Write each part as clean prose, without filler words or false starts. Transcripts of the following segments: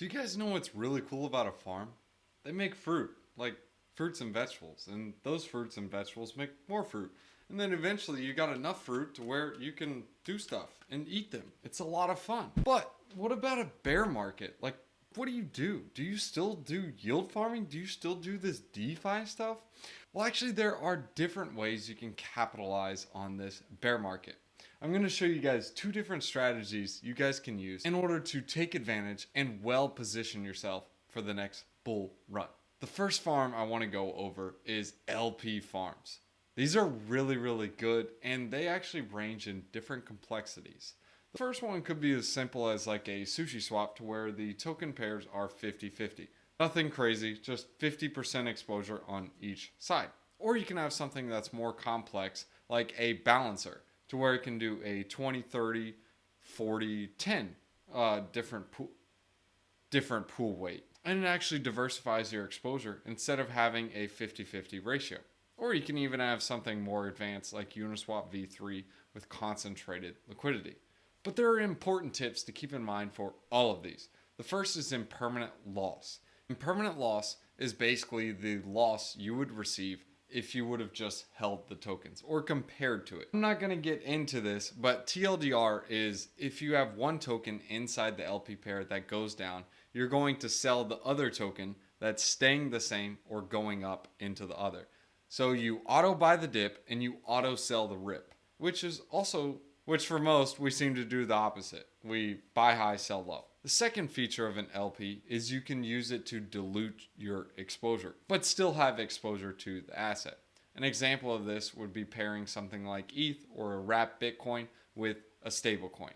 Do you guys know what's really cool about a farm? They make fruit, like fruits and vegetables, and those fruits and vegetables make more fruit. And then eventually you got enough fruit to where you can do stuff and eat them. It's a lot of fun. But what about a bear market? Like, what do you do? Do you still do yield farming? Do you still do this DeFi stuff? Well, actually, there are different ways you can capitalize on this bear market. I'm going to show you guys two different strategies you guys can use in order to take advantage and well position yourself for the next bull run. The first farm I want to go over is LP farms. These are really good, and they actually range in different complexities. The first one could be as simple as like a sushi swap to where the token pairs are 50-50. Nothing crazy, just 50% exposure on each side. Or you can have something that's more complex like a balancer to where it can do a 20, 30, 40, 10 different pool weight. And it actually diversifies your exposure instead of having a 50-50 ratio. Or you can even have something more advanced like Uniswap v3 with concentrated liquidity. But there are important tips to keep in mind for all of these. The first is impermanent loss. Impermanent loss is basically the loss you would receive if you would have just held the tokens or compared to it. I'm not going to get into this, but TLDR is if you have one token inside the LP pair that goes down, you're going to sell the other token that's staying the same or going up into the other. So you auto buy the dip and you auto sell the rip, which for most we seem to do the opposite. We buy high, sell low. The second feature of an LP is you can use it to dilute your exposure, but still have exposure to the asset. An example of this would be pairing something like ETH or a wrapped Bitcoin with a stablecoin.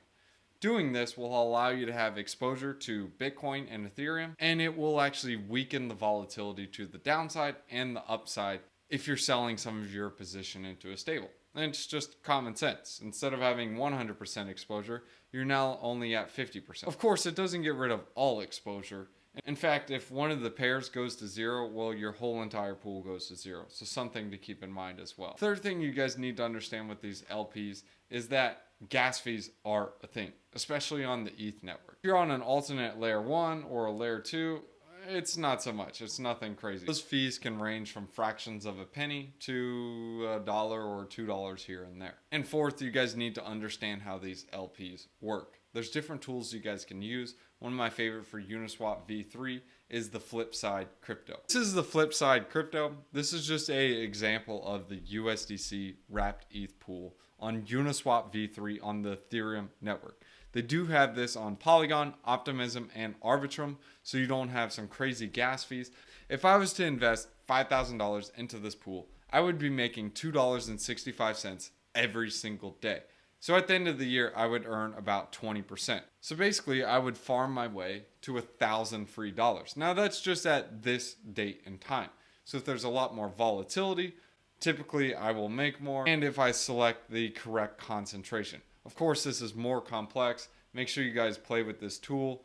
Doing this will allow you to have exposure to Bitcoin and Ethereum, and it will actually weaken the volatility to the downside and the upside if you're selling some of your position into a stable. And it's just common sense. Instead of having 100% exposure, you're now only at 50%. Of course, it doesn't get rid of all exposure. In fact, if one of the pairs goes to zero, well, your whole entire pool goes to zero. So something to keep in mind as well. Third thing you guys need to understand with these LPs is that gas fees are a thing, especially on the ETH network. If you're on an alternate layer 1 or a layer 2, it's not so much. It's nothing crazy. Those fees can range from fractions of a penny to $1 or $2 here and there. And fourth, you guys need to understand how these LPs work. There's different tools you guys can use. One of my favorite for Uniswap v3 is the Flipside crypto. This is the Flipside crypto. This is just an example of the USDC wrapped ETH pool on Uniswap v3 on the Ethereum network. They do have this on Polygon, Optimism, and Arbitrum, so you don't have some crazy gas fees. If I was to invest $5,000 into this pool, I would be making $2.65 every single day. So at the end of the year, I would earn about 20%. So basically, I would farm my way to $1,000 free dollars. Now that's just at this date and time. So if there's a lot more volatility, typically I will make more, and if I select the correct concentration. Of course, this is more complex. Make sure you guys play with this tool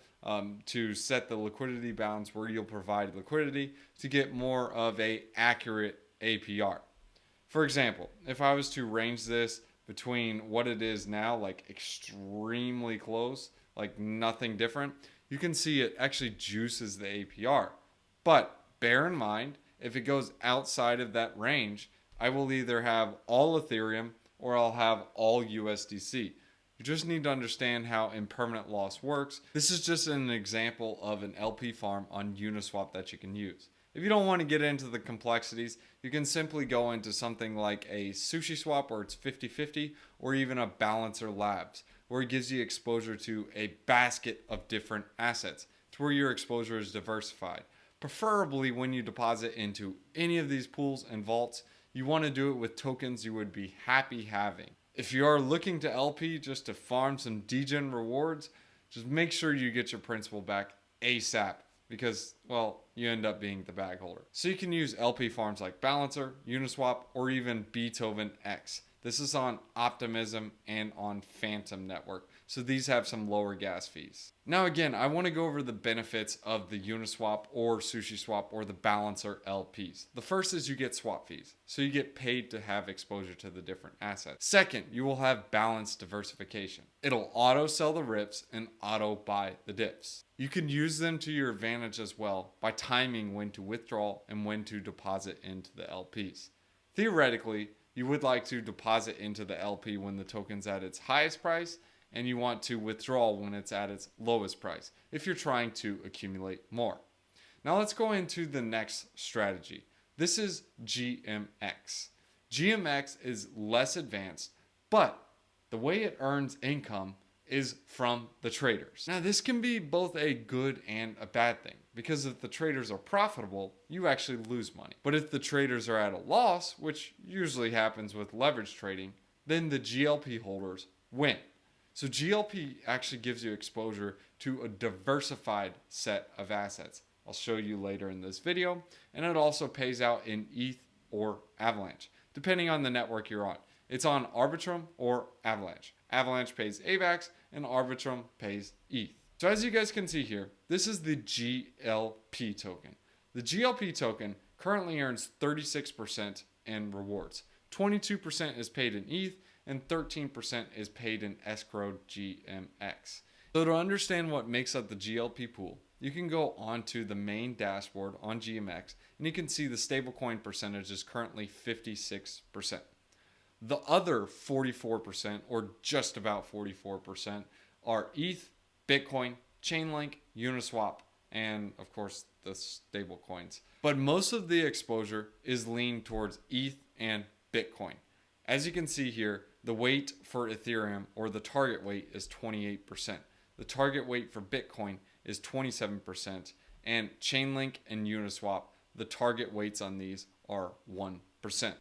to set the liquidity bounds where you'll provide liquidity to get more of a accurate APR. For example, if I was to range this between what it is now, like extremely close, like nothing different, you can see it actually juices the APR. But bear in mind, if it goes outside of that range, I will either have all Ethereum or I'll have all USDC. You just need to understand how impermanent loss works. This is just an example of an LP farm on Uniswap that you can use. If you don't want to get into the complexities, you can simply go into something like a sushi swap where it's 50-50 or even a balancer labs where it gives you exposure to a basket of different assets to where your exposure is diversified. Preferably when you deposit into any of these pools and vaults, you want to do it with tokens you would be happy having. If you are looking to LP just to farm some degen rewards, just make sure you get your principal back ASAP because, well, you end up being the bag holder. So you can use LP farms like Balancer, Uniswap, or even Beethoven X. This is on Optimism and on Phantom Network. So these have some lower gas fees. Now again, I want to go over the benefits of the Uniswap or SushiSwap or the Balancer LPs. The first is you get swap fees. So you get paid to have exposure to the different assets. Second, you will have balanced diversification. It'll auto sell the rips and auto buy the dips. You can use them to your advantage as well by timing when to withdraw and when to deposit into the LPs. Theoretically, you would like to deposit into the LP when the token's at its highest price, and you want to withdraw when it's at its lowest price if you're trying to accumulate more. Now let's go into the next strategy. This is GMX. GMX is less advanced, but the way it earns income is from the traders. Now this can be both a good and a bad thing, because if the traders are profitable, you actually lose money. But if the traders are at a loss, which usually happens with leverage trading, then the GLP holders win. So GLP actually gives you exposure to a diversified set of assets. I'll show you later in this video. And it also pays out in ETH or Avalanche, depending on the network you're on. It's on Arbitrum or Avalanche. Avalanche pays AVAX and Arbitrum pays ETH. So as you guys can see here, this is the GLP token. The GLP token currently earns 36% in rewards. 22% is paid in ETH and 13% is paid in escrowed GMX. So to understand what makes up the GLP pool, you can go onto the main dashboard on GMX and you can see the stablecoin percentage is currently 56%. The other 44%, or just about 44%, are ETH, Bitcoin, Chainlink, Uniswap, and of course the stable coins. But most of the exposure is leaned towards ETH and Bitcoin. As you can see here, the weight for Ethereum, or the target weight, is 28%. The target weight for Bitcoin is 27%, and Chainlink and Uniswap, the target weights on these are 1%.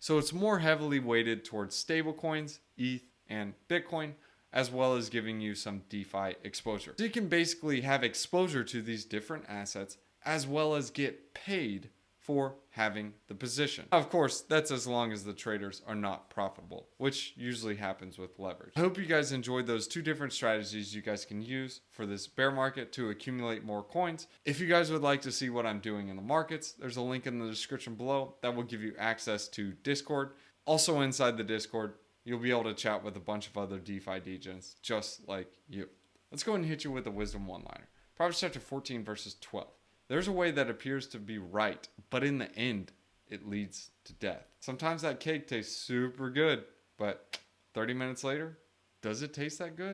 So it's more heavily weighted towards stablecoins, ETH, and Bitcoin, as well as giving you some DeFi exposure. So you can basically have exposure to these different assets as well as get paid for having the position. Of course, that's as long as the traders are not profitable, which usually happens with leverage. I hope you guys enjoyed those two different strategies you guys can use for this bear market to accumulate more coins. If you guys would like to see what I'm doing in the markets, there's a link in the description below that will give you access to Discord. Also inside the Discord, you'll be able to chat with a bunch of other DeFi degens just like you. Let's go ahead and hit you with a wisdom one-liner. Proverbs chapter 14 verses 12. There's a way that appears to be right, but in the end, it leads to death. Sometimes that cake tastes super good, but 30 minutes later, does it taste that good?